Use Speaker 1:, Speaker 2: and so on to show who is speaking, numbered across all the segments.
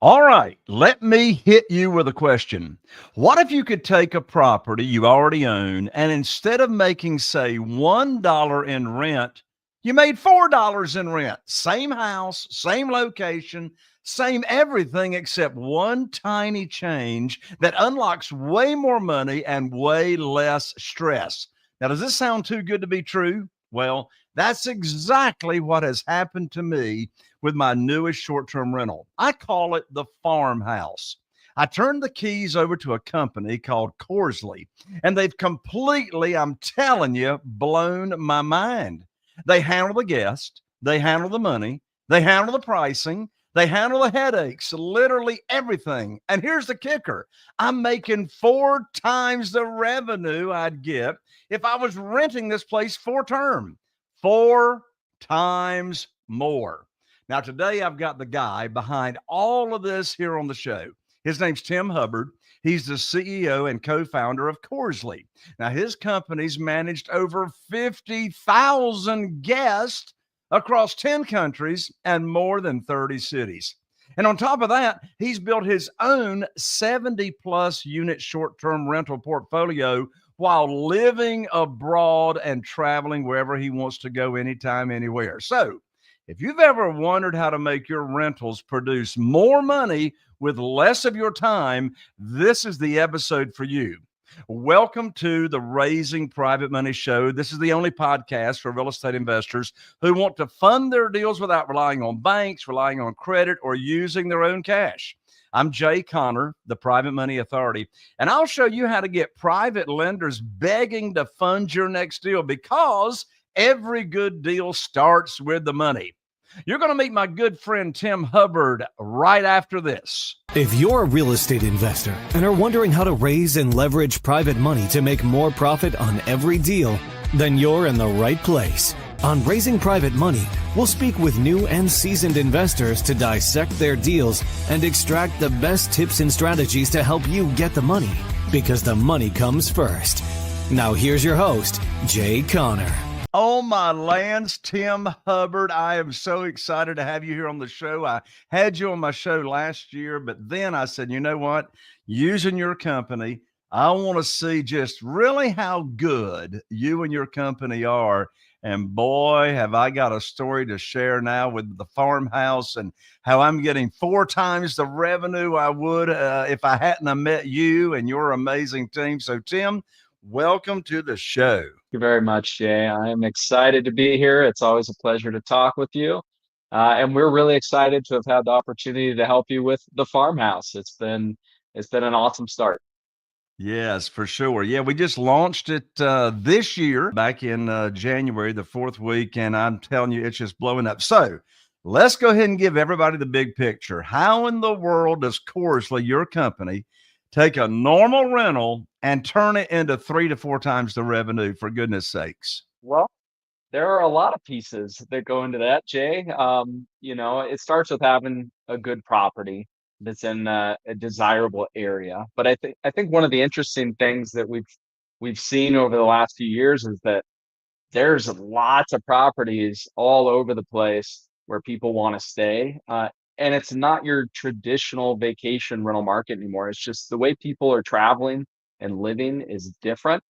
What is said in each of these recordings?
Speaker 1: All right, let me hit you with a question. What if you could take a property you already own and instead of making, say, $1 in rent, you made $4 in rent? Same house, same location, same everything except one tiny change that unlocks way more money and way less stress. Now, does this sound too good to be true? Well, that's exactly what has happened to me with my newest short term rental. I call it the farmhouse. I turned the keys over to a company called Corsley, and they've completely, I'm telling you, blown my mind. They handle the guest, they handle the money, they handle the pricing, they handle the headaches, literally everything. And here's the kicker: I'm making four times the revenue I'd get if I was renting this place for term. Four times more. Now, today I've got the guy behind all of this here on the show. His name's Tim Hubbard. He's the CEO and co founder of Corsley. Now, his company's managed over 50,000 guests across 10 countries and more than 30 cities. And on top of that, he's built his own 70 plus unit short term rental portfolio while living abroad and traveling wherever he wants to go anytime, anywhere. So, if you've ever wondered how to make your rentals produce more money with less of your time, this is the episode for you. Welcome to the Raising Private Money Show. This is the only podcast for real estate investors who want to fund their deals without relying on banks, relying on credit, or using their own cash. I'm Jay Conner, the Private Money Authority, and I'll show you how to get private lenders begging to fund your next deal because every good deal starts with the money. You're going to meet my good friend Tim Hubbard right after this.
Speaker 2: If you're a real estate investor and are wondering how to raise and leverage private money to make more profit on every deal, then you're in the right place. On Raising Private Money, we'll speak with new and seasoned investors to dissect their deals and extract the best tips and strategies to help you get the money, because the money comes first. Now here's your host, Jay Conner.
Speaker 1: Oh, my lands, Tim Hubbard. I am so excited to have you here on the show. I had you on my show last year, but then I said, you know what? Using your company, I want to see just really how good you and your company are. And boy, have I got a story to share now with the farmhouse and how I'm getting four times the revenue I would if I hadn't have met you and your amazing team. So, Tim, welcome to the show.
Speaker 3: You very much, Jay. I am excited to be here. It's always a pleasure to talk with you. And we're really excited to have had the opportunity to help you with the farmhouse. It's been an awesome start.
Speaker 1: Yes, for sure. Yeah, we just launched it this year, back in January, the fourth week, and I'm telling you, it's just blowing up. So let's go ahead and give everybody the big picture. How in the world does Corsley, your company, take a normal rental and turn it into 3 to 4 times the revenue, for goodness sakes?
Speaker 3: Well, there are a lot of pieces that go into that, Jay. It starts with having a good property that's in a desirable area. But I think one of the interesting things that we've seen over the last few years is that there's lots of properties all over the place where people want to stay. And it's not your traditional vacation rental market anymore. It's just the way people are traveling and living is different.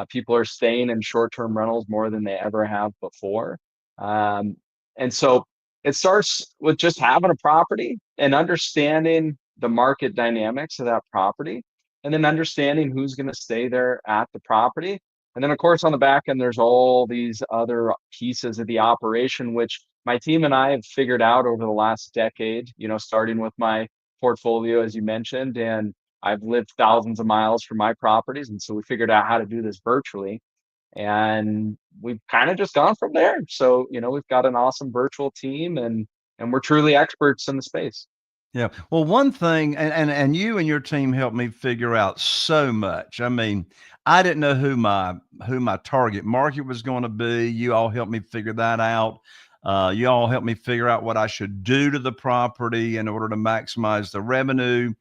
Speaker 3: People are staying in short-term rentals more than they ever have before. Um, and so it starts with just having a property and understanding the market dynamics of that property, and then understanding who's going to stay there at the property. And then, of course, on the back end, there's all these other pieces of the operation, which my team and I have figured out over the last decade, starting with my portfolio, as you mentioned, and I've lived thousands of miles from my properties. And so we figured out how to do this virtually. And we've kind of just gone from there. So, we've got an awesome virtual team, and we're truly experts in the space.
Speaker 1: Yeah. Well, one thing, and you and your team helped me figure out so much. I mean, I didn't know who my target market was going to be. You all helped me figure that out. You all helped me figure out what I should do to the property in order to maximize the revenue.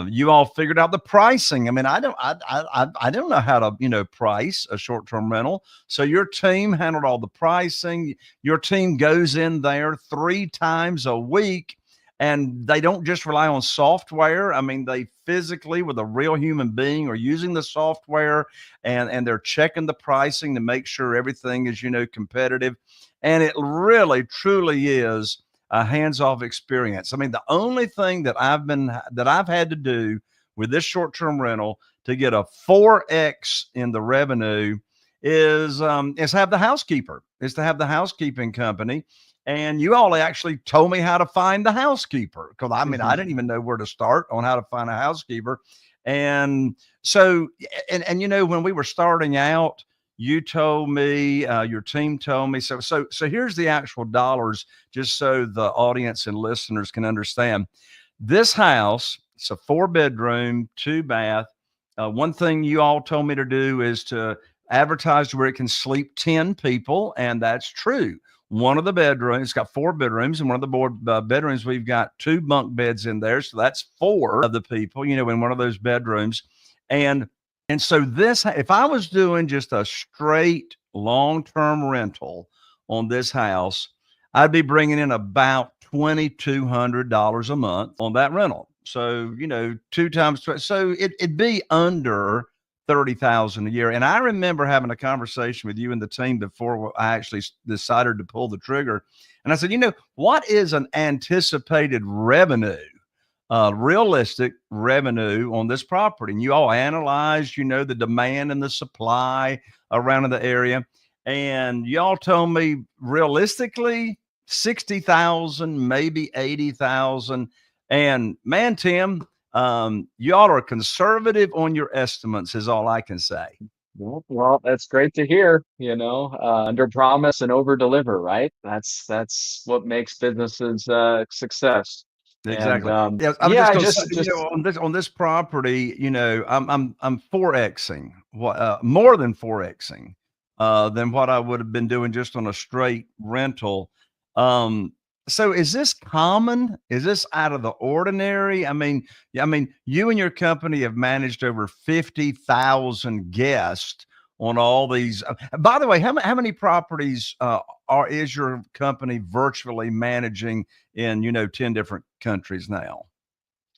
Speaker 1: You all figured out the pricing. I mean, I don't know how to, price a short-term rental. So your team handled all the pricing. Your team goes in there 3 times a week And they don't just rely on software. I mean, they physically, with a real human being, are using the software, and they're checking the pricing to make sure everything is, competitive. And it really, truly is a hands-off experience. I mean, the only thing that I've had to do with this short-term rental to get a 4x in the revenue is have the housekeeper, is to have the housekeeping company. And you all actually told me how to find the housekeeper, because I mean, I didn't even know where to start on how to find a housekeeper. And so, and when we were starting out, you told me, your team told me. So here's the actual dollars, just so the audience and listeners can understand. This house, it's a 4-bedroom, 2-bath. One thing you all told me to do is to advertise where it can sleep 10 people, and that's true. One of the bedrooms, it's got 4 bedrooms, and one of the bedrooms, we've got 2 bunk beds in there. So that's 4 of the people, in one of those bedrooms. And so this, if I was doing just a straight long-term rental on this house, I'd be bringing in about $2,200 a month on that rental. So, 2 times, so it'd be under 30,000 a year. And I remember having a conversation with you and the team before I actually decided to pull the trigger. And I said, what is an anticipated revenue, realistic revenue on this property? And you all analyzed, the demand and the supply around in the area. And y'all told me realistically 60,000, maybe 80,000. And man, Tim, y'all are conservative on your estimates, is all I can say.
Speaker 3: Well, that's great to hear, under promise and over deliver, right? That's what makes businesses success. And
Speaker 1: Exactly. Yeah, I was
Speaker 3: yeah,
Speaker 1: just
Speaker 3: I
Speaker 1: going to say,
Speaker 3: just
Speaker 1: on this property, I'm 4xing, what more than 4xing than what I would have been doing just on a straight rental. Um, so is this common? Is this out of the ordinary? I mean, yeah, I mean, you and your company have managed over 50,000 guests on all these. By the way, how many properties is your company virtually managing in 10 different countries now?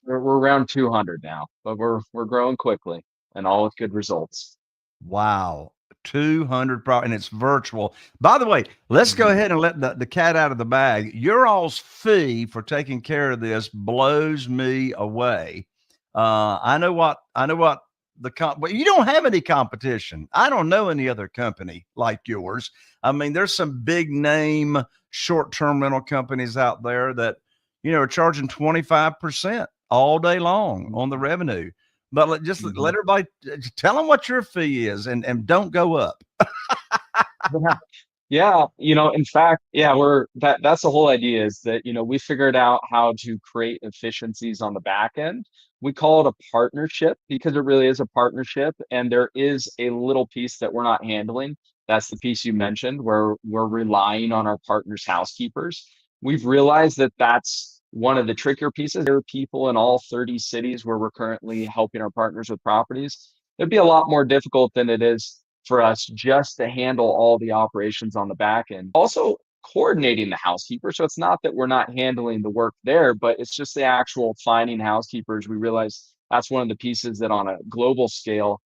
Speaker 3: we're around 200 now, but we're growing quickly and all with good results.
Speaker 1: Wow. 200 and it's virtual. By the way, let's go
Speaker 3: Mhm.
Speaker 1: ahead and let the cat out of the bag. Your all's fee for taking care of this blows me away. I know what well, you don't have any competition. I don't know any other company like yours. I mean, there's some big name short-term rental companies out there that, are charging 25% all day long on the revenue. But just let
Speaker 3: Mhm.
Speaker 1: everybody tell them what your fee is, and don't go up.
Speaker 3: Yeah, in fact, yeah, that's the whole idea is that, we figured out how to create efficiencies on the back end. We call it a partnership because it really is a partnership. And there is a little piece that we're not handling. That's the piece you mentioned where we're relying on our partners' housekeepers. We've realized that that's one of the trickier pieces. There are people in all 30 cities where we're currently helping our partners with properties. It'd be a lot more difficult than it is for us just to handle all the operations on the back end. Also, coordinating the housekeeper. So it's not that we're not handling the work there, but it's just the actual finding housekeepers. We realize that's one of the pieces that on a global scale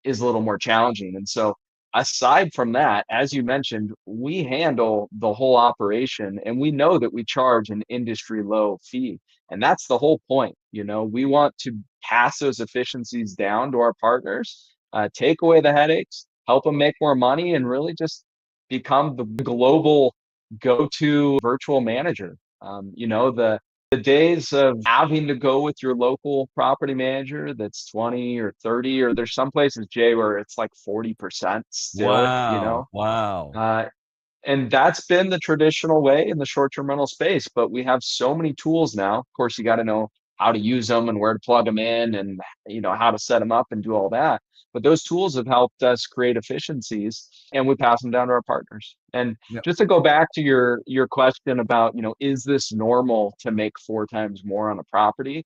Speaker 3: is a little more challenging. And so, aside from that, as you mentioned, we handle the whole operation and we know that we charge an industry low fee. And that's the whole point. We want to pass those efficiencies down to our partners, take away the headaches, help them make more money, and really just become the global go-to virtual manager. The days of having to go with your local property manager that's 20 or 30, or there's some places, Jay, where it's like 40% still,
Speaker 1: Wow. Wow.
Speaker 3: uh, and that's been the traditional way in the short-term rental space, but we have so many tools now. Of course, you got to know how to use them and where to plug them in and how to set them up and do all that. But those tools have helped us create efficiencies and we pass them down to our partners. And
Speaker 1: Yep.
Speaker 3: just to go back to your question about, is this normal to make 4 times more on a property?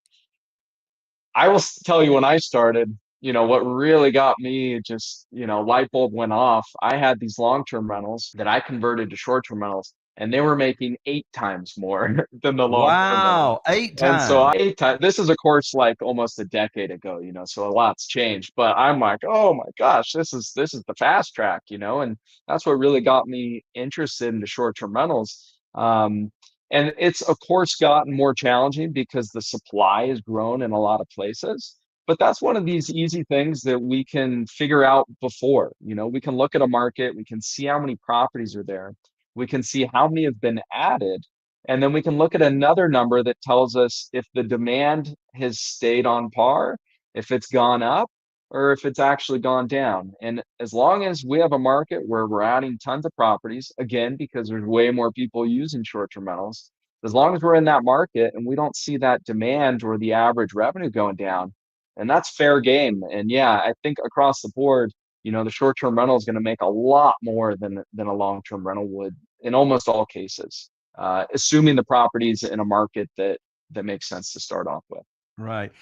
Speaker 3: I will tell you when I started, what really got me just, light bulb went off. I had these long-term rentals that I converted to short-term rentals. and they were making 8 times more than the long-term rental.
Speaker 1: Wow, eight
Speaker 3: And so
Speaker 1: times.
Speaker 3: 8 times, this is of course like almost a decade ago, so a lot's changed. But I'm like, oh my gosh, this is the fast track, and that's what really got me interested in the short-term rentals. And it's of course gotten more challenging because the supply has grown in a lot of places. But that's one of these easy things that we can figure out before. We can look at a market, we can see how many properties are there, we can see how many have been added, and then we can look at another number that tells us if the demand has stayed on par, if it's gone up, or if it's actually gone down. And as long as we have a market where we're adding tons of properties, again, because there's way more people using short-term rentals, as long as we're in that market and we don't see that demand or the average revenue going down, and that's fair game. And yeah, I think across the board, the short-term rental is going to make a lot more than a long-term rental would in almost all cases, assuming the property's in a market that makes sense to start off with.
Speaker 1: Right.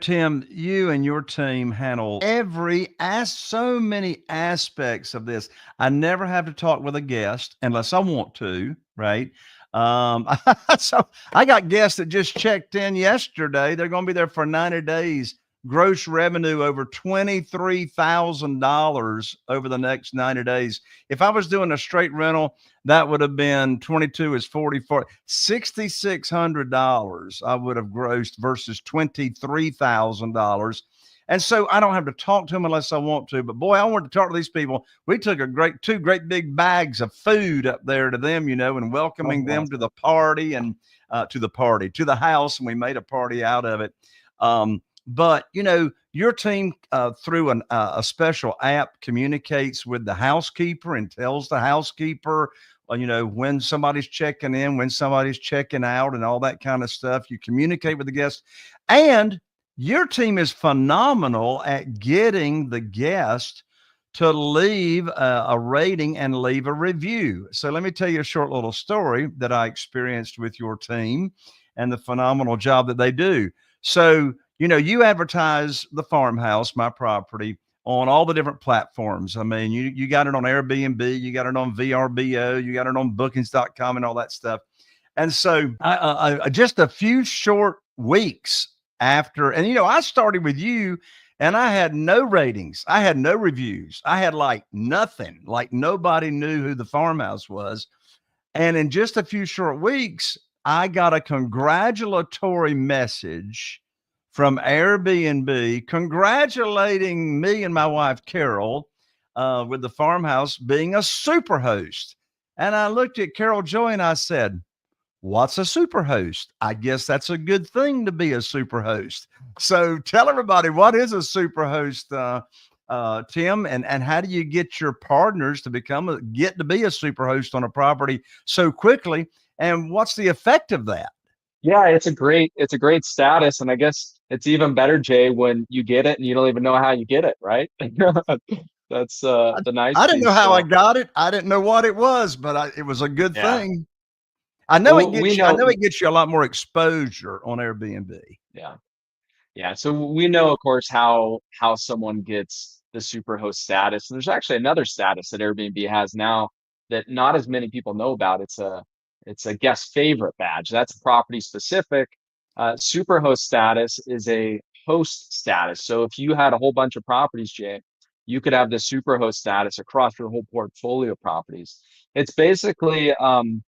Speaker 1: Tim, you and your team handle so many aspects of this. I never have to talk with a guest unless I want to, right? Um, so I got guests that just checked in yesterday. They're going to be there for 90 days. Gross revenue over $23,000 over the next 90 days. If I was doing a straight rental, that would have been 22 is 44, $6,600 I would have grossed versus $23,000. And so I don't have to talk to them unless I want to. But boy, I want to talk to these people. We took two great big bags of food up there to them, and
Speaker 3: Oh,
Speaker 1: welcoming them to
Speaker 3: awesome.
Speaker 1: the party and to the house. And we made a party out of it. But your team through a special app communicates with the housekeeper and tells the housekeeper, when somebody's checking in, when somebody's checking out, and all that kind of stuff. You communicate with the guests, and your team is phenomenal at getting the guest to leave a rating and leave a review. So let me tell you a short little story that I experienced with your team and the phenomenal job that they do. So you advertise the farmhouse, my property, on all the different platforms. I mean, you got it on Airbnb, you got it on VRBO, you got it on bookings.com and all that stuff. And so just a few short weeks after, and I started with you and I had no ratings, I had no reviews, I had like nothing, like nobody knew who the farmhouse was. And in just a few short weeks, I got a congratulatory message from Airbnb congratulating me and my wife, Carol, with the farmhouse being a super host. And I looked at Carol Joy and I said, "What's a super host? I guess that's a good thing to be a super host." So tell everybody, what is a super host, Tim, and how do you get your partners to get to be a super host on a property so quickly? And what's the effect of that?
Speaker 3: Yeah, it's a great status, and I guess it's even better, Jay, when you get it and you don't even know how you get it, right? That's
Speaker 1: I,
Speaker 3: the nice
Speaker 1: I didn't know
Speaker 3: piece.
Speaker 1: how I
Speaker 3: So
Speaker 1: got it. I didn't know what it was, but it was a good
Speaker 3: yeah,
Speaker 1: thing.
Speaker 3: well, we
Speaker 1: I
Speaker 3: know.
Speaker 1: know it gets you a lot more exposure on Airbnb.
Speaker 3: Yeah. Yeah, so we know, of course, how someone gets the superhost status. And there's actually another status that Airbnb has now that not as many people know about. It's a guest favorite badge. That's property specific. Superhost status is a host status. So if you had a whole bunch of properties, Jay, you could have the superhost status across your whole portfolio of properties. It's basically some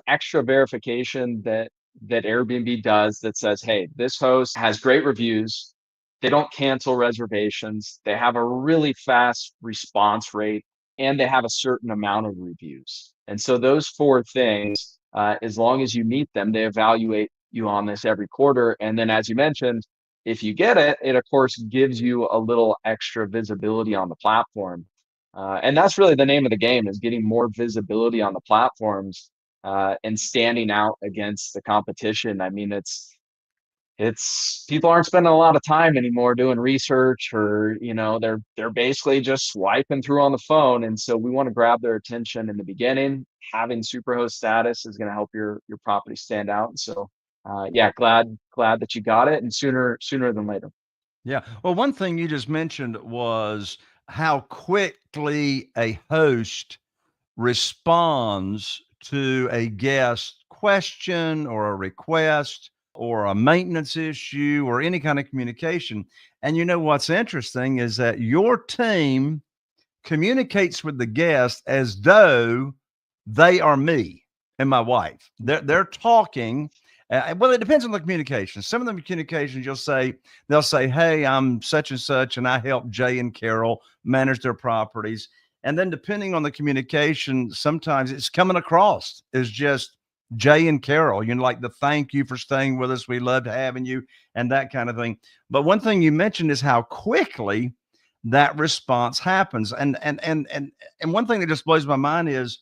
Speaker 3: extra verification that Airbnb does that says, hey, this host has great reviews. They don't cancel reservations. They have a really fast response rate, and they have a certain amount of reviews. And so those four things, as long as you meet them, they evaluate you on this every quarter. And then, as you mentioned, if you get it, it of course gives you a little extra visibility on the platform. And that's really the name of the game, is getting more visibility on the platforms, and standing out against the competition. I mean, it's people aren't spending a lot of time anymore doing research, or they're basically just swiping through on the phone. And so we want to grab their attention in the beginning. Having superhost status is going to help your property stand out. And so yeah, glad that you got it, and sooner than later.
Speaker 1: Yeah. Well, one thing you just mentioned was how quickly a host responds to a guest question or a request or a maintenance issue or any kind of communication. And you know what's interesting is that your team communicates with the guest as though they are me and my wife. They're talking. Well, it depends on the communication. Some of the communications they'll say, "Hey, I'm such and such, and I help Jay and Carol manage their properties." And then depending on the communication, sometimes it's coming across as just Jay and Carol. Like the thank you for staying with us. We loved having you, and that kind of thing. But one thing you mentioned is how quickly that response happens. And one thing that just blows my mind is,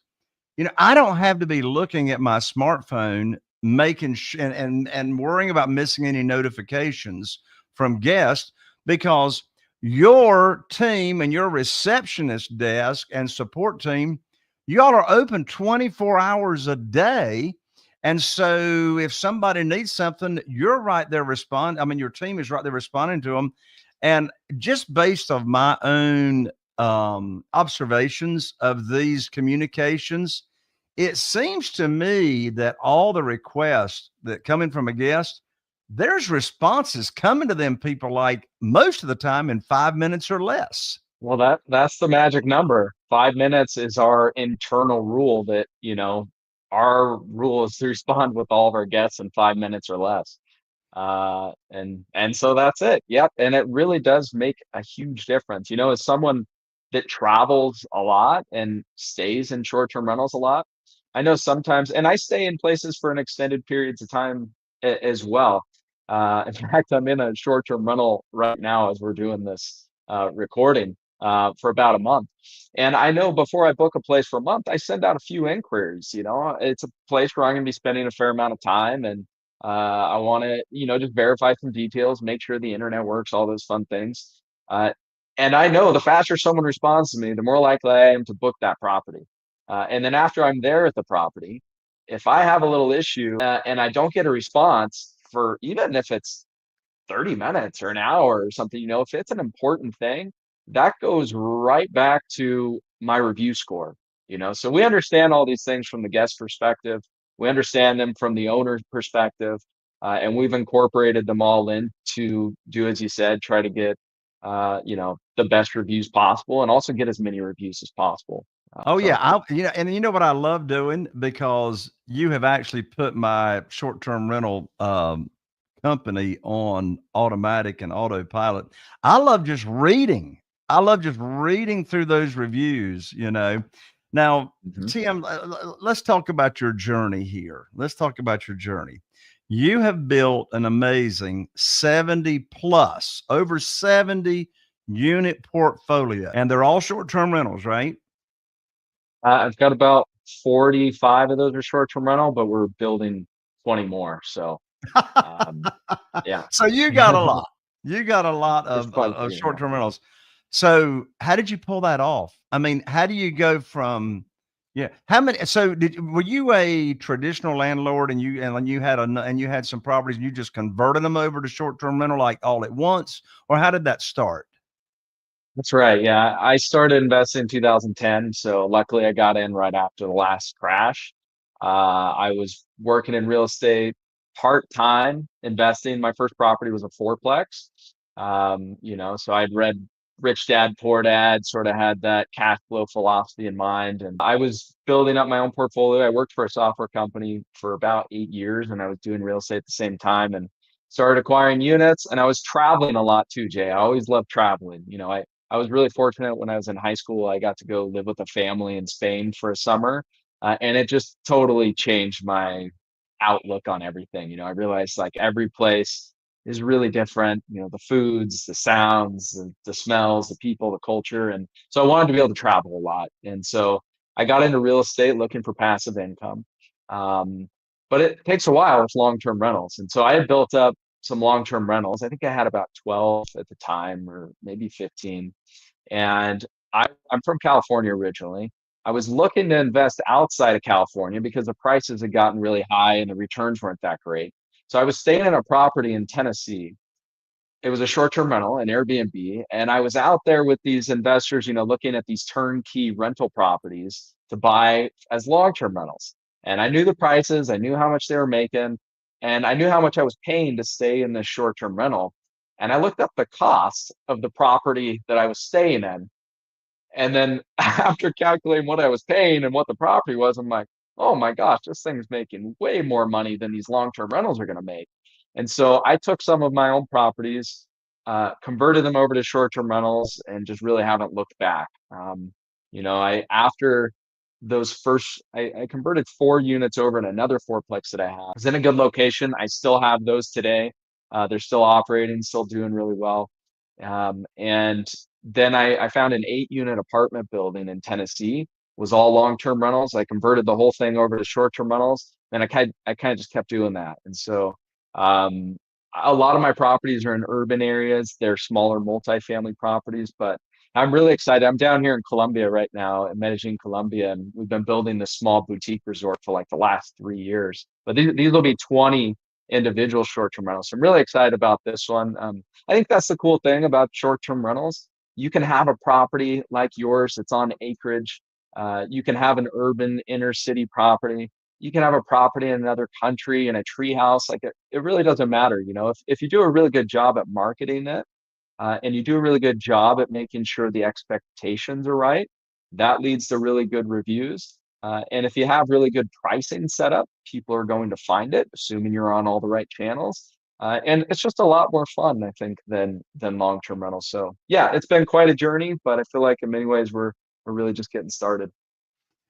Speaker 1: I don't have to be looking at my smartphone making and worrying about missing any notifications from guests, because your team and your receptionist desk and support team, y'all are open 24 hours a day. And so if somebody needs something, you're right there your team is right there responding to them. And just based on my own observations of these communications, it seems to me that all the requests that come in from a guest, there's responses coming to them people like most of the time in 5 minutes or less.
Speaker 3: Well, that's the magic number. 5 minutes is our internal rule that, our rule is to respond with all of our guests in 5 minutes or less. And so that's it. Yep. And it really does make a huge difference. As someone that travels a lot and stays in short-term rentals a lot, I know sometimes, and I stay in places for an extended periods of time as well. In fact, I'm in a short-term rental right now as we're doing this recording for about a month. And I know before I book a place for a month, I send out a few inquiries. It's a place where I'm going to be spending a fair amount of time, and I want to, just verify some details, make sure the internet works, all those fun things. And I know the faster someone responds to me, the more likely I am to book that property. And then after I'm there at the property, if I have a little issue and I don't get a response for, even if it's 30 minutes or an hour or something, if it's an important thing, that goes right back to my review score. So we understand all these things from the guest perspective. We understand them from the owner's perspective. And we've incorporated them all in to do, as you said, try to get, the best reviews possible and also get as many reviews as possible.
Speaker 1: Oh yeah,
Speaker 3: So
Speaker 1: and you know what I love doing, because you have actually put my short-term rental company on automatic and autopilot. I love just reading. I love just reading through those reviews. Now,
Speaker 3: mhm.
Speaker 1: Tim, let's talk about your journey here. Let's talk about your journey. You have built an amazing 70 plus, over 70 unit portfolio, and they're all short-term rentals, right?
Speaker 3: I've got about 45 of those are short-term rental, but we're building 20 more. So um, yeah,
Speaker 1: So you got a lot. You got a lot
Speaker 3: there's
Speaker 1: of
Speaker 3: quite a few. Yeah.
Speaker 1: short-term rentals. So how did you pull that off? I mean, how do you go from how many so were you a traditional landlord, and you had some properties and you just converted them over to short-term rental like all at once, or how did that start?
Speaker 3: That's right. Yeah. I started investing in 2010. So luckily I got in right after the last crash. I was working in real estate part-time investing. My first property was a fourplex. So I'd read Rich Dad, Poor Dad, sort of had that cash flow philosophy in mind. And I was building up my own portfolio. I worked for a software company for about 8 years, and I was doing real estate at the same time, and started acquiring units. And I was traveling a lot too, Jay. I always loved traveling. I was really fortunate when I was in high school. I got to go live with a family in Spain for a summer, and it just totally changed my outlook on everything. I realized like every place is really different. The foods, the sounds, the smells, the people, the culture, and so I wanted to be able to travel a lot. And so I got into real estate looking for passive income, um, but it takes a while with long-term rentals. And so I had built up some long-term rentals. I think I had about 12 at the time, or maybe 15. And I'm from California originally. I was looking to invest outside of California because the prices had gotten really high and the returns weren't that great. So I was staying in a property in Tennessee. It was a short-term rental, an Airbnb, and I was out there with these investors, looking at these turnkey rental properties to buy as long-term rentals. And I knew the prices, I knew how much they were making, and I knew how much I was paying to stay in this short-term rental. And I looked up the cost of the property that I was staying in. And then after calculating what I was paying and what the property was, I'm like, oh my gosh, this thing's making way more money than these long-term rentals are going to make. And so I took some of my own properties, converted them over to short-term rentals, and just really haven't looked back. I after those first, I converted 4 units over in another fourplex that I have. It's in a good location. I still have those today. They're still operating, still doing really well. And then I found an 8 unit apartment building in Tennessee, was all long-term rentals. I converted the whole thing over to short-term rentals, and I kind of just kept doing that. And so um, a lot of my properties are in urban areas. They're smaller multifamily properties, but I'm really excited. I'm down here in Colombia right now, in Medellin, Colombia, and we've been building this small boutique resort for like the last 3 years. But these will be 20 individual short-term rentals. So I'm really excited about this one. I think that's the cool thing about short-term rentals. You can have a property like yours that's on acreage. You can have an urban inner city property. You can have a property in another country in a tree house. Like it really doesn't matter. If you do a really good job at marketing it, and you do a really good job at making sure the expectations are right, that leads to really good reviews. And if you have really good pricing set up, people are going to find it, assuming you're on all the right channels. And it's just a lot more fun, I think, than long-term rentals. So yeah, it's been quite a journey, but I feel like in many ways we're really just getting started.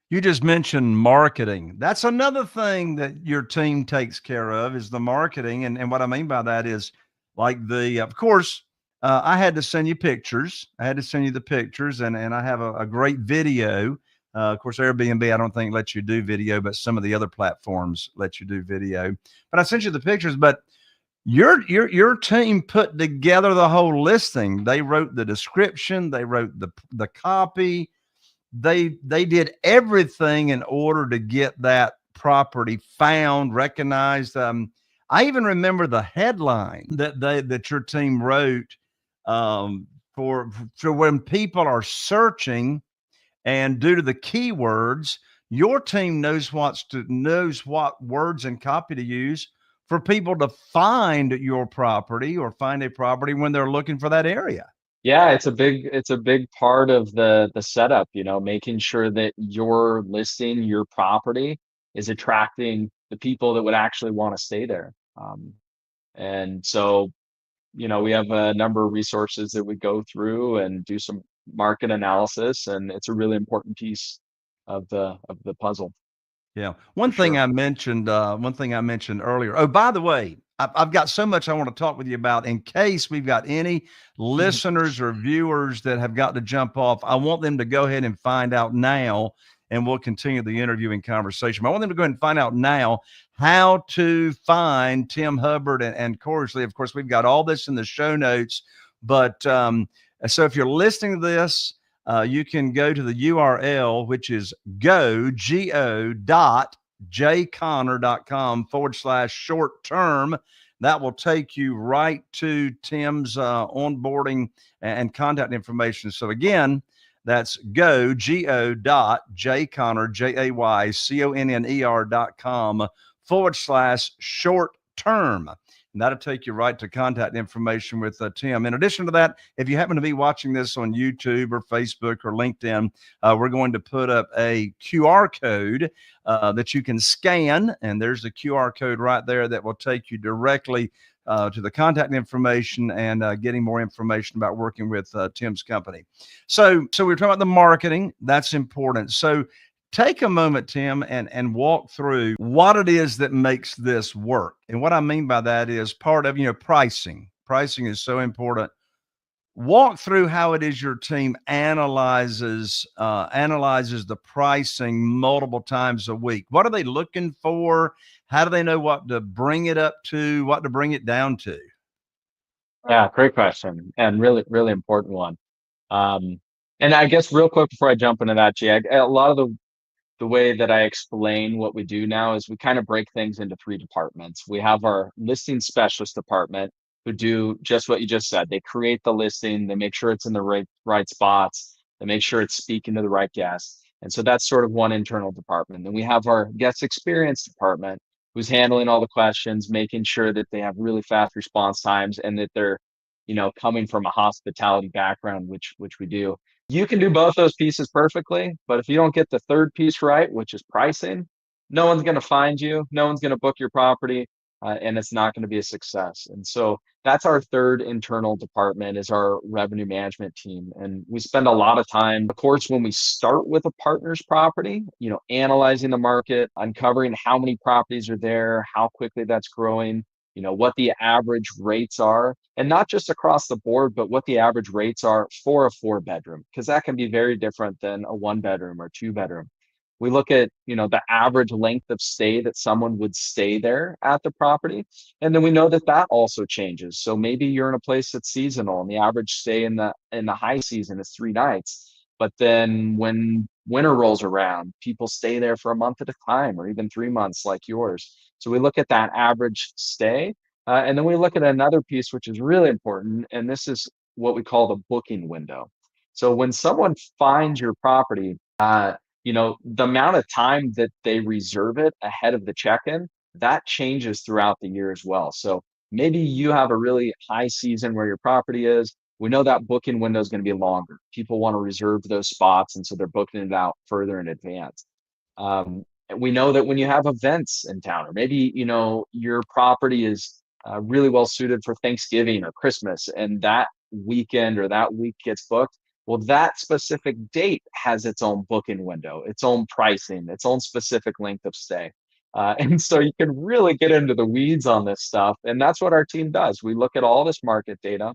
Speaker 1: You just mentioned marketing. That's another thing that your team takes care of is the marketing. And what I mean by that is like of course, I had to send you pictures. I had to send you the pictures and I have a great video. Of course, Airbnb, I don't think lets you do video, but some of the other platforms let you do video. But I sent you the pictures, but your team put together the whole listing. They wrote the description, they wrote the copy, they did everything in order to get that property found, recognized. I even remember the headline that your team wrote um, for when people are searching, and due to the keywords, your team knows what words and copy to use for people to find your property or find a property when they're looking for that area.
Speaker 3: Yeah, it's a big part of the setup, making sure that your listing, your property is attracting the people that would actually want to stay there. And so, we have a number of resources that we go through and do some market analysis, and it's a really important piece of the puzzle
Speaker 1: Yeah.
Speaker 3: for sure.
Speaker 1: One thing I mentioned earlier. Oh, by the way, I've got so much I want to talk with you about in case we've got any listeners or viewers that have got to jump off. I want them to go ahead and find out now, and we'll continue the interview and conversation. But I want them to go ahead and find out now how to find Tim Hubbard and Corsley. Of course, we've got all this in the show notes. But so if you're listening to this, you can go to the URL, which is go.jconnor.com/short term. That will take you right to Tim's onboarding and contact information. So again, that's go.jayconner.com/short term. And that'll take you right to contact information with Tim. In addition to that, if you happen to be watching this on YouTube or Facebook or LinkedIn, we're going to put up a QR code that you can scan. And there's the QR code right there that will take you directly to the contact information and getting more information about working with Tim's company. So we're talking about the marketing. That's important. So take a moment, Tim, and walk through what it is that makes this work. And what I mean by that is part of, pricing. Pricing is so important. Walk through how it is your team analyzes the pricing multiple times a week. What are they looking for? How do they know what to bring it up to, what to bring it down to?
Speaker 3: Yeah, great question, and really, really important one. Um, and I guess real quick before I jump into that, Jay, a lot of the way that I explain what we do now is we kind of break things into three departments. We have our listing specialist department who do just what you just said. They create the listing, they make sure it's in the right spots, they make sure it's speaking to the right guests. And so that's sort of one internal department. Then we have our guest experience department, who's handling all the questions, making sure that they have really fast response times and that they're, coming from a hospitality background, which we do. You can do both those pieces perfectly, but if you don't get the third piece right, which is pricing, no one's going to find you, no one's going to book your property, and it's not going to be a success. And so that's our third internal department, is our revenue management team. And we spend a lot of time, of course, when we start with a partner's property, analyzing the market, uncovering how many properties are there, how quickly that's growing, what the average rates are, and not just across the board, but what the average rates are for a 4-bedroom, because that can be very different than a 1-bedroom or 2-bedroom. We look at, the average length of stay that someone would stay there at the property. And then we know that that also changes. So maybe you're in a place that's seasonal and the average stay in the high season is 3 nights. But then when winter rolls around, people stay there for a month at a time or even 3 months like yours. So we look at that average stay. And then we look at another piece, which is really important. And this is what we call the booking window. So when someone finds your property, the amount of time that they reserve it ahead of the check-in, that changes throughout the year as well. So maybe you have a really high season where your property is. We know that booking window is going to be longer. People want to reserve those spots, and so they're booking it out further in advance. And we know that when you have events in town, or maybe your property is really well suited for Thanksgiving or Christmas, and that weekend or that week gets booked. Well, that specific date has its own booking window, its own pricing, its own specific length of stay. And so you can really get into the weeds on this stuff. And that's what our team does. We look at all this market data.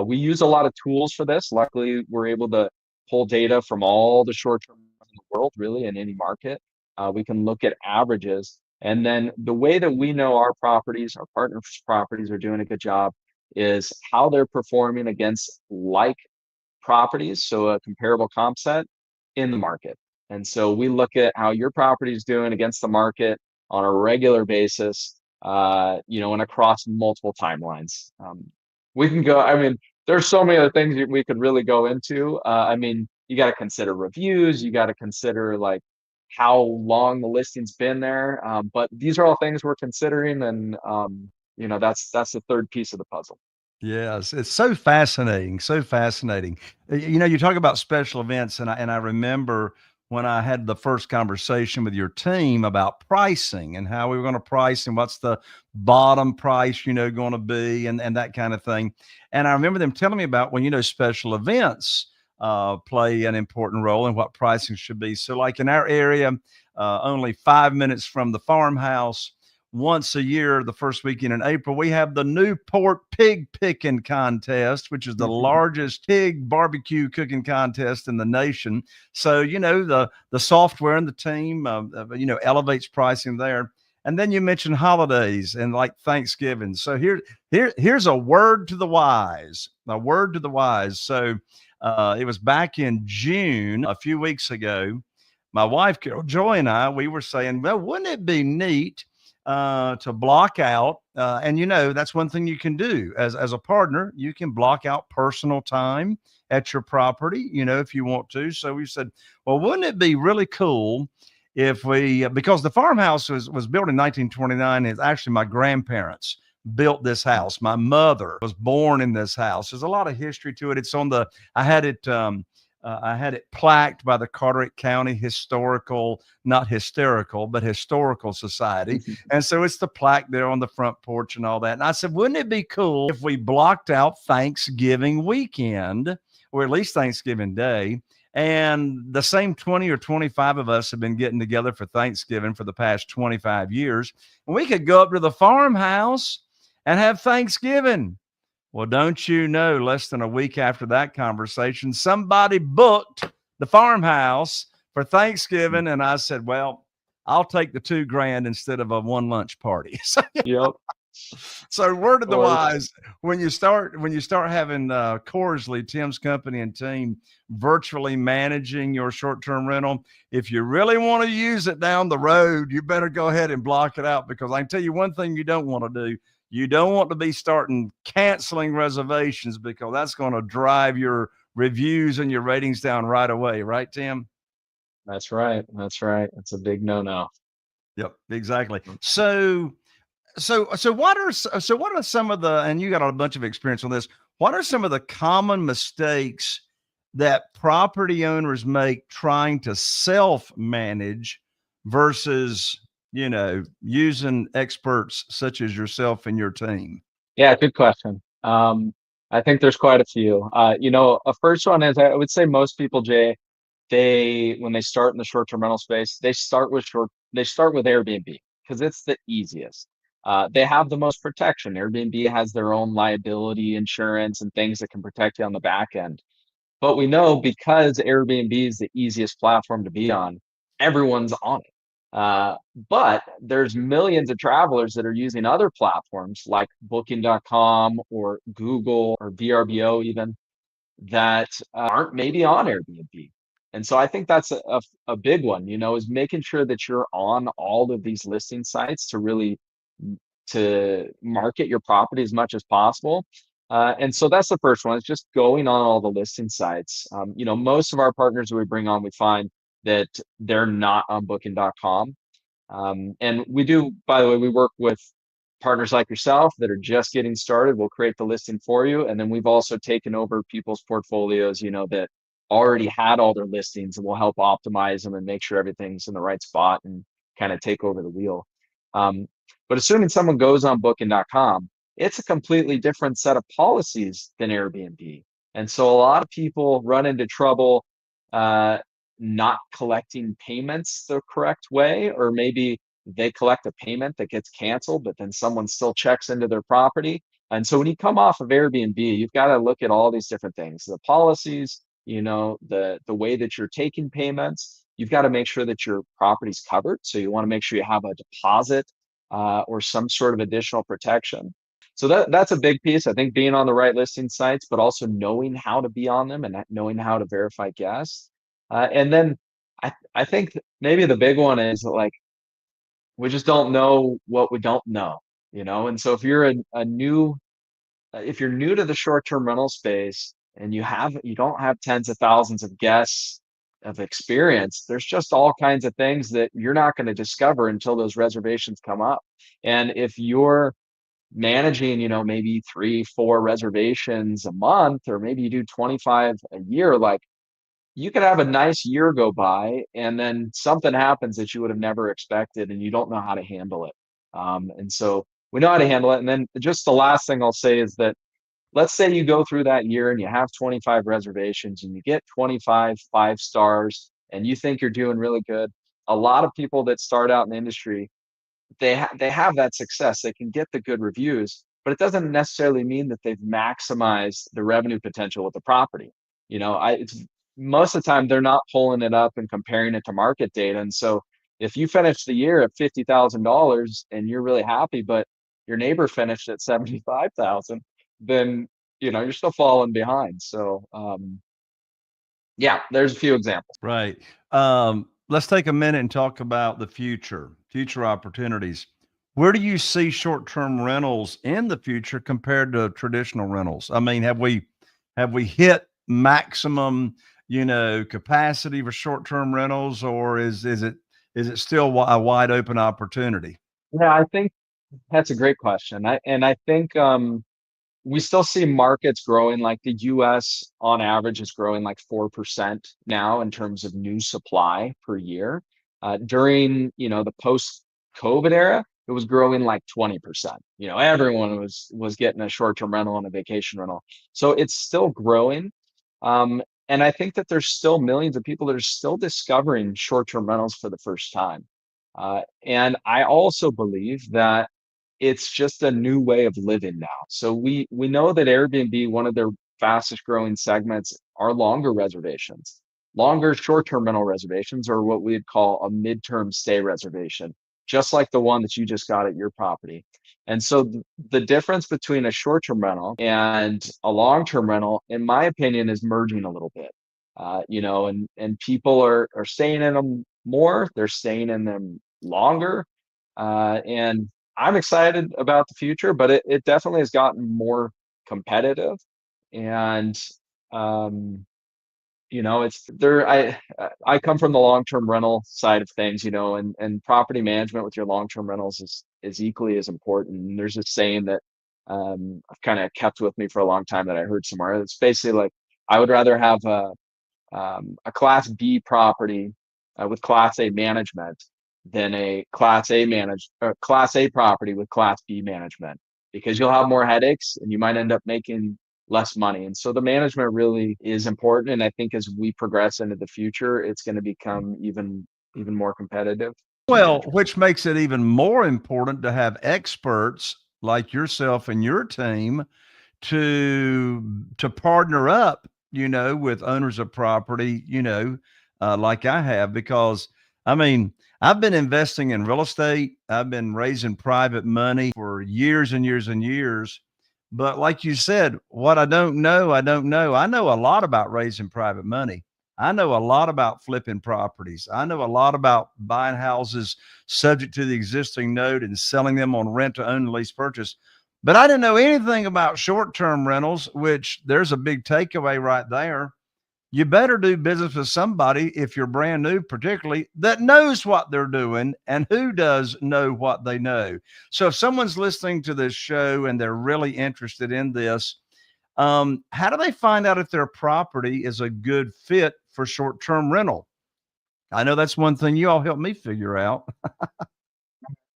Speaker 3: We use a lot of tools for this. Luckily, we're able to pull data from all the short-term in the world, really, in any market. We can look at averages. And then the way that we know our properties, our partners' properties are doing a good job is how they're performing against like properties, so a comparable comp set in the market. And so we look at how your property is doing against the market on a regular basis, and across multiple timelines. We can go, there's so many other things we could really go into. You got to consider reviews, you got to consider like how long the listing's been there. But these are all things we're considering, and that's the third piece of the puzzle.
Speaker 1: Yes, it's so fascinating, so fascinating. You talk about special events, and I remember when I had the first conversation with your team about pricing and how we were going to price and what's the bottom price, going to be, and that kind of thing. And I remember them telling me about when special events play an important role in what pricing should be. So, like in our area, only 5 minutes from the farmhouse, once a year, the first weekend in April, we have the Newport Pig Picking Contest, which is the largest pig barbecue cooking contest in the nation. So, the software and the team, elevates pricing there. And then you mentioned holidays and like Thanksgiving. So here's a word to the wise. A word to the wise. So it was back in June, a few weeks ago. My wife, Carol Joy, and I, we were saying, well, wouldn't it be neat to block out, and that's one thing you can do as a partner. You can block out personal time at your property, if you want to. So we said, well, wouldn't it be really cool if we, because the farmhouse was built in 1929. It's actually my grandparents built this house. My mother was born in this house. There's a lot of history to it. It's on the, I had it plaqued by the Carteret County Historical, not hysterical, but Historical Society. And so it's the plaque there on the front porch and all that. And I said, wouldn't it be cool if we blocked out Thanksgiving weekend, or at least Thanksgiving Day? And the same 20 or 25 of us have been getting together for Thanksgiving for the past 25 years. And we could go up to the farmhouse and have Thanksgiving. Well, don't you know, less than a week after that conversation, somebody booked the farmhouse for Thanksgiving. And I said, well, I'll take the $2,000 instead of a one lunch party.
Speaker 3: Yep.
Speaker 1: So word of the wise, when you start having Corsley, Tim's company and team, virtually managing your short-term rental, if you really want to use it down the road, you better go ahead and block it out, because I can tell you one thing you don't want to do. You don't want to be starting canceling reservations, because that's going to drive your reviews and your ratings down right away. Right, Tim?
Speaker 3: That's right. That's right. It's a big no-no.
Speaker 1: Yep, exactly. So what are some of the, and you got a bunch of experience on this. What are some of the common mistakes that property owners make trying to self manage versus, using experts such as yourself and your team?
Speaker 3: Yeah, good question. I think there's quite a few. A first one is I would say most people, Jay, they when they start in the short-term rental space, they start with Airbnb because it's the easiest. They have the most protection. Airbnb has their own liability insurance and things that can protect you on the back end. But we know because Airbnb is the easiest platform to be on, everyone's on it. But there's millions of travelers that are using other platforms like Booking.com or Google or VRBO even that aren't maybe on Airbnb. And so I think that's a big one, is making sure that you're on all of these listing sites to really to market your property as much as possible. And so that's the first one. It's just going on all the listing sites. Most of our partners that we bring on, we find that they're not on booking.com. And we do, by the way, we work with partners like yourself that are just getting started. We'll create the listing for you. And then we've also taken over people's portfolios, that already had all their listings, and we'll help optimize them and make sure everything's in the right spot and kind of take over the wheel. Um, but assuming someone goes on booking.com, it's a completely different set of policies than Airbnb. And so a lot of people run into trouble uh, not collecting payments the correct way, or maybe they collect a payment that gets canceled, but then someone still checks into their property. And so when you come off of Airbnb, you've got to look at all these different things, the policies, the way that you're taking payments. You've got to make sure that your property's covered. So you want to make sure you have a deposit or some sort of additional protection. So that's a big piece. I think being on the right listing sites, but also knowing how to be on them and knowing how to verify guests. And then I think maybe the big one is like we just don't know what we don't know. And so if you're a new if you're new to the short-term rental space and you don't have tens of thousands of guests of experience, there's just all kinds of things that you're not going to discover until those reservations come up. And if you're managing, maybe 3, 4 reservations a month, or maybe you do 25 a year, like you could have a nice year go by and then something happens that you would have never expected and you don't know how to handle it. And so we know how to handle it. And then just the last thing I'll say is that let's say you go through that year and you have 25 reservations and you get 25 5 stars and you think you're doing really good. A lot of people that start out in the industry, they have that success. They can get the good reviews, but it doesn't necessarily mean that they've maximized the revenue potential of the property. It's most of the time they're not pulling it up and comparing it to market data. And so if you finish the year at $50,000 and you're really happy, but your neighbor finished at 75,000, then you're still falling behind. So yeah, there's a few examples.
Speaker 1: Right. Let's take a minute and talk about the future opportunities. Where do you see short-term rentals in the future compared to traditional rentals? I mean, have we hit maximum, capacity for short-term rentals, or is it still a wide open opportunity?
Speaker 3: Yeah, I think that's a great question. I think we still see markets growing. Like the US on average is growing like 4% now in terms of new supply per year. During, the post-COVID era, it was growing like 20%. Everyone was getting a short-term rental and a vacation rental. So it's still growing. And I think that there's still millions of people that are still discovering short-term rentals for the first time. And I also believe that it's just a new way of living now. So we know that Airbnb, one of their fastest growing segments are longer reservations. Longer short-term rental reservations, or what we'd call a midterm stay reservation, just like the one that you just got at your property. And so the difference between a short-term rental and a long-term rental, in my opinion, is merging a little bit. And people are staying in them more, they're staying in them longer. And I'm excited about the future, but it definitely has gotten more competitive. And um, It's there. I come from the long-term rental side of things, and property management with your long-term rentals is equally as important. And there's a saying that I've kind of kept with me for a long time that I heard somewhere. It's basically like I would rather have a Class B property with Class A management than a Class A property with Class B management, because you'll have more headaches and you might end up making less money. And so the management really is important. And I think as we progress into the future, it's going to become even more competitive to
Speaker 1: Well,
Speaker 3: manage.
Speaker 1: which makes it even more important to have experts like yourself and your team to partner up, with owners of property, like I have, because I mean, I've been investing in real estate. I've been raising private money for years and years and years. But like you said, what I don't know, I don't know. I know a lot about raising private money. I know a lot about flipping properties. I know a lot about buying houses subject to the existing note and selling them on rent to own lease purchase. But I didn't know anything about short term rentals, which there's a big takeaway right there. You better do business with somebody, if you're brand new, particularly, that knows what they're doing and who does know what they know. So if someone's listening to this show and they're really interested in this, how do they find out if their property is a good fit for short term rental? I know that's one thing you all help me figure out.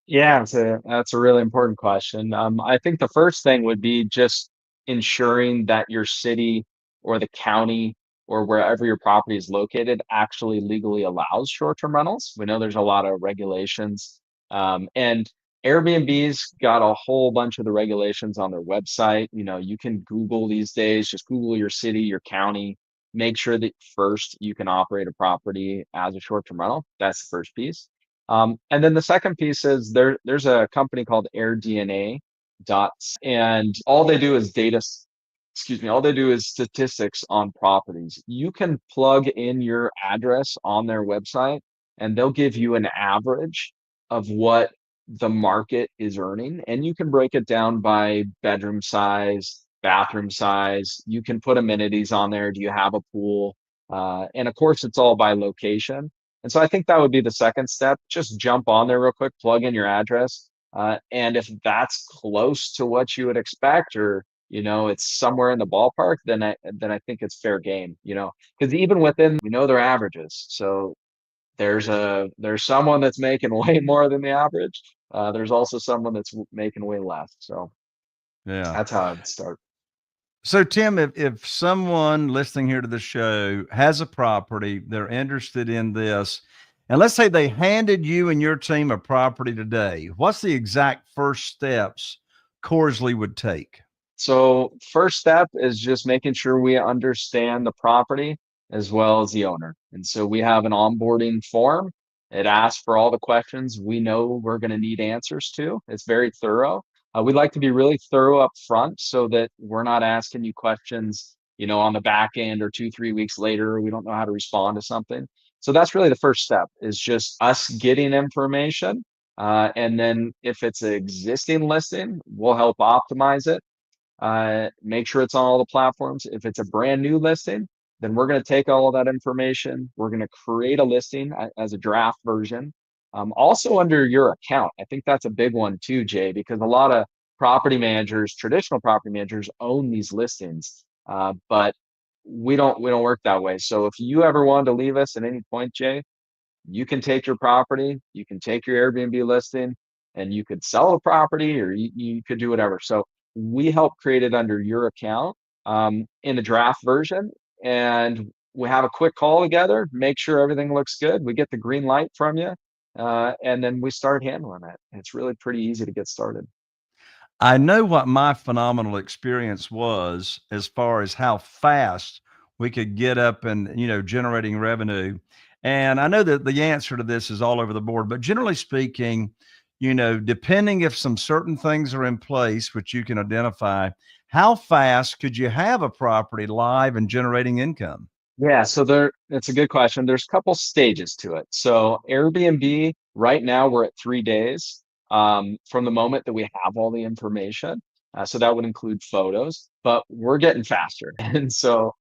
Speaker 3: Yeah, that's a really important question. I think the first thing would be just ensuring that your city or the county or wherever your property is located actually legally allows short-term rentals. We know there's a lot of regulations, and Airbnb's got a whole bunch of the regulations on their website. You can Google these days, just Google your city, your county, make sure that first you can operate a property as a short-term rental. That's the first piece. And then the second piece is there's a company called AirDNA and all they do is all they do is statistics on properties. You can plug in your address on their website and they'll give you an average of what the market is earning. And you can break it down by bedroom size, bathroom size. You can put amenities on there. Do you have a pool? And of course, it's all by location. And so I think that would be the second step. Just jump on there real quick, plug in your address. And if that's close to what you would expect, or it's somewhere in the ballpark, then I think it's fair game, because even within, we know their averages. So there's someone that's making way more than the average. There's also someone that's making way less. So
Speaker 1: Yeah.
Speaker 3: that's how I'd start.
Speaker 1: So, Tim, if someone listening here to the show has a property, they're interested in this, and let's say they handed you and your team a property today, what's the exact first steps Corsley would take?
Speaker 3: So first step is just making sure we understand the property as well as the owner. And so we have an onboarding form. It asks for all the questions we know we're going to need answers to. It's very thorough. We'd like to be really thorough up front so that we're not asking you questions, on the back end or 2, 3 weeks later, we don't know how to respond to something. So that's really the first step, is just us getting information. And then if it's an existing listing, we'll help optimize it, make sure it's on all the platforms. If it's a brand new listing, then we're going to take all of that information. We're going to create a listing as a draft version, also under your account. I think that's a big one too, Jay, because a lot of traditional property managers own these listings, but we don't work that way. So if you ever wanted to leave us at any point, Jay, you can take your property, you can take your Airbnb listing, and you could sell the property, or you could do whatever. So we help create it under your account, in a draft version, and we have a quick call together, make sure everything looks good. We get the green light from you, and then we start handling it. It's really pretty easy to get started.
Speaker 1: I know what my phenomenal experience was as far as how fast we could get up and, generating revenue. And I know that the answer to this is all over the board, but generally speaking, depending if some certain things are in place, which you can identify, how fast could you have a property live and generating income?
Speaker 3: Yeah, so it's a good question. There's a couple stages to it. So Airbnb, right now we're at 3 days, from the moment that we have all the information. So that would include photos, but we're getting faster. And so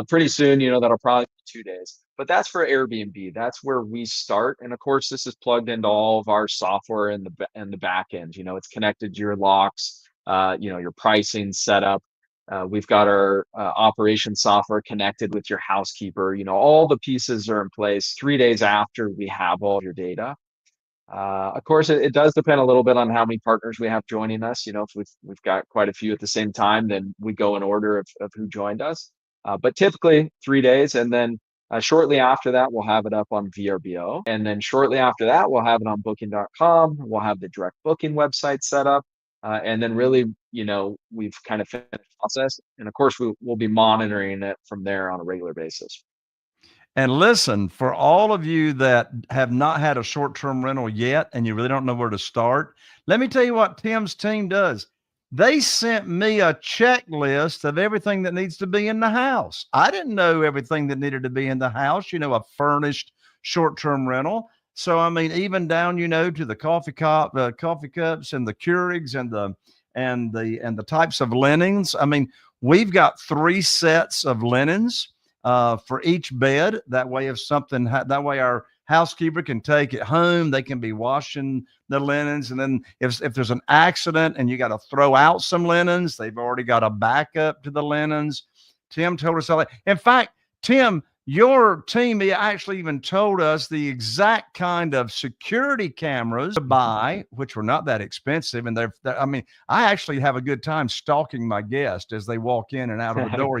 Speaker 3: Pretty soon, that'll probably be 2 days. But that's for Airbnb. That's where we start. And of course, this is plugged into all of our software and the back end. It's connected to your locks, your pricing setup. We've got our operation software connected with your housekeeper. All the pieces are in place 3 days after we have all your data. Of course, it does depend a little bit on how many partners we have joining us. If we've got quite a few at the same time, then we go in order of who joined us. But typically 3 days, and then shortly after that, we'll have it up on VRBO, and then shortly after that, we'll have it on Booking.com. We'll have the direct booking website set up, and then really, we've kind of finished the process, and of course, we'll be monitoring it from there on a regular basis.
Speaker 1: And listen, for all of you that have not had a short-term rental yet and you really don't know where to start, let me tell you what Tim's team does. They sent me a checklist of everything that needs to be in the house. I didn't know everything that needed to be in the house, a furnished short-term rental. So I mean, even down, to the coffee cups and the Keurigs and the types of linens. I mean, we've got 3 sets of linens for each bed. That way, that way our housekeeper can take it home. They can be washing the linens. And then if there's an accident and you got to throw out some linens, they've already got a backup to the linens. Tim told us all that. In fact, Tim, your team actually even told us the exact kind of security cameras to buy, which were not that expensive. And I mean, I actually have a good time stalking my guests as they walk in and out of the door,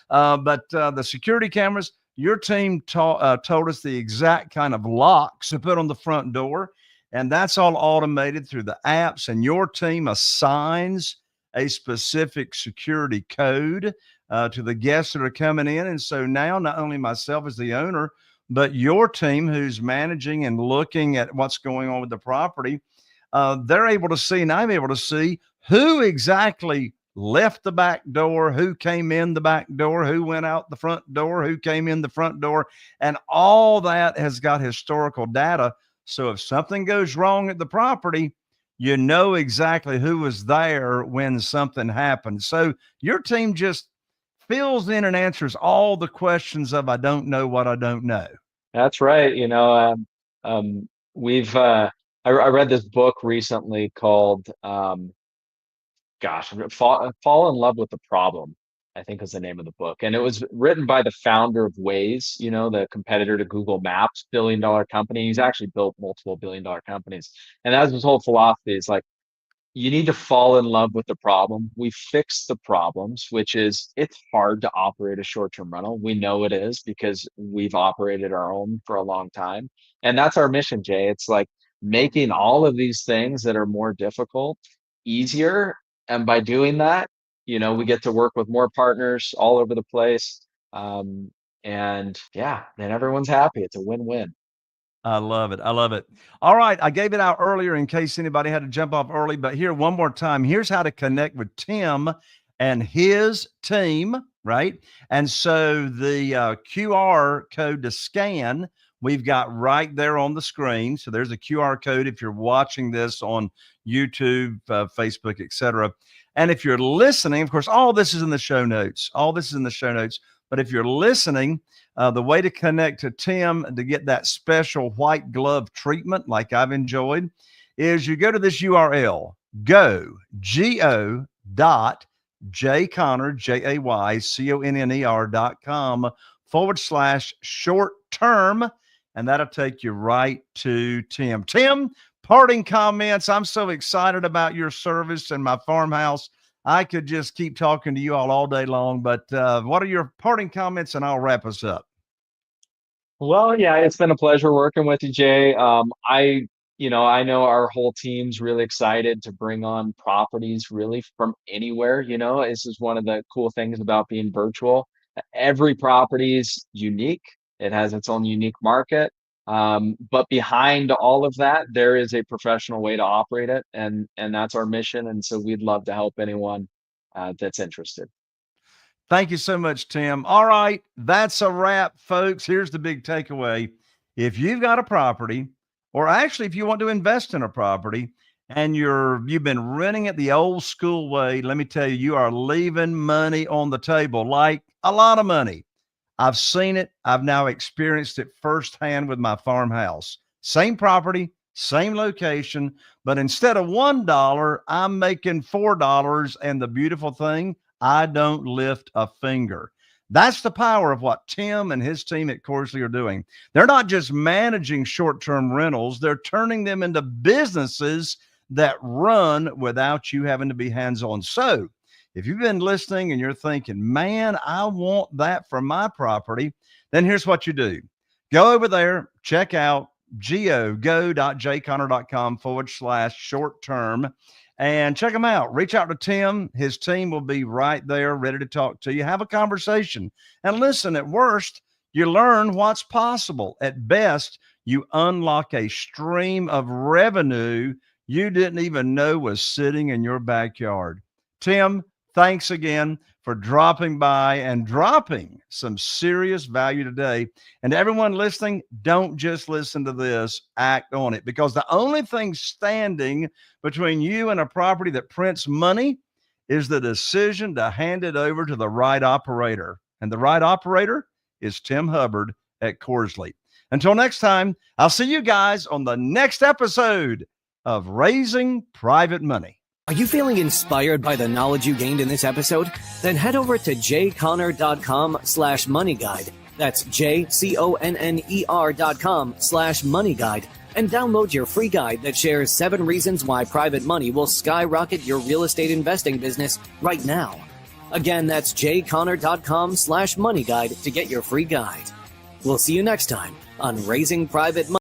Speaker 1: But the security cameras, your team told us the exact kind of locks to put on the front door. And that's all automated through the apps. And your team assigns a specific security code to the guests that are coming in. And so now not only myself as the owner, but your team who's managing and looking at what's going on with the property, they're able to see, and I'm able to see who exactly left the back door, who came in the back door, who went out the front door, who came in the front door. And all that has got historical data. So if something goes wrong at the property, you know exactly who was there when something happened. So your team just fills in and answers all the questions of I don't know what I don't know.
Speaker 3: That's right. We've I read this book recently called Fall in Love with the Problem, I think is the name of the book. And it was written by the founder of Waze, the competitor to Google Maps, billion-dollar company. He's actually built multiple billion-dollar companies. And that's his whole philosophy is like, you need to fall in love with the problem. We fix the problems, which is it's hard to operate a short-term rental. We know it is because we've operated our own for a long time. And that's our mission, Jay. It's like making all of these things that are more difficult easier. And by doing that, we get to work with more partners all over the place. And yeah, then everyone's happy. It's a win-win.
Speaker 1: I love it. I love it. All right. I gave it out earlier in case anybody had to jump off early, but here one more time. Here's how to connect with Tim and his team, right? And so the QR code to scan, we've got right there on the screen. So there's a QR code if you're watching this on YouTube, Facebook, etc. And if you're listening, of course, all this is in the show notes. All this is in the show notes. But if you're listening, the way to connect to Tim to get that special white glove treatment like I've enjoyed is you go to this URL, go.jayconner.com/short term. And that'll take you right to Tim. Tim, parting comments. I'm so excited about your service and my farmhouse. I could just keep talking to you all day long, but what are your parting comments? And I'll wrap us up.
Speaker 3: Well, yeah, it's been a pleasure working with you, Jay. I know our whole team's really excited to bring on properties really from anywhere. This is one of the cool things about being virtual. Every property is unique. It has its own unique market. But behind all of that, there is a professional way to operate it, and that's our mission. And so we'd love to help anyone that's interested.
Speaker 1: Thank you so much, Tim. All right, that's a wrap, folks. Here's the big takeaway. If you've got a property, or actually if you want to invest in a property and you've been renting it the old school way, let me tell you, you are leaving money on the table, like a lot of money. I've seen it. I've now experienced it firsthand with my farmhouse. Same property, same location, but instead of $1, I'm making $4. And the beautiful thing, I don't lift a finger. That's the power of what Tim and his team at Corsley are doing. They're not just managing short-term rentals, they're turning them into businesses that run without you having to be hands-on. So if you've been listening and you're thinking, man, I want that for my property, then here's what you do. Go over there, check out go.jconnor.com/short term and check them out. Reach out to Tim. His team will be right there ready to talk to you. Have a conversation. And listen, at worst, you learn what's possible. At best, you unlock a stream of revenue you didn't even know was sitting in your backyard. Tim, thanks again for dropping by and dropping some serious value today. And to everyone listening, don't just listen to this, act on it, because the only thing standing between you and a property that prints money is the decision to hand it over to the right operator. And the right operator is Tim Hubbard at Corsley. Until next time, I'll see you guys on the next episode of Raising Private Money.
Speaker 2: Are you feeling inspired by the knowledge you gained in this episode? Then head over to jconnor.com/moneyguide. That's jconner.com/moneyguide and download your free guide that shares 7 reasons why private money will skyrocket your real estate investing business right now. Again, that's jconnor.com/moneyguide to get your free guide. We'll see you next time on Raising Private Money.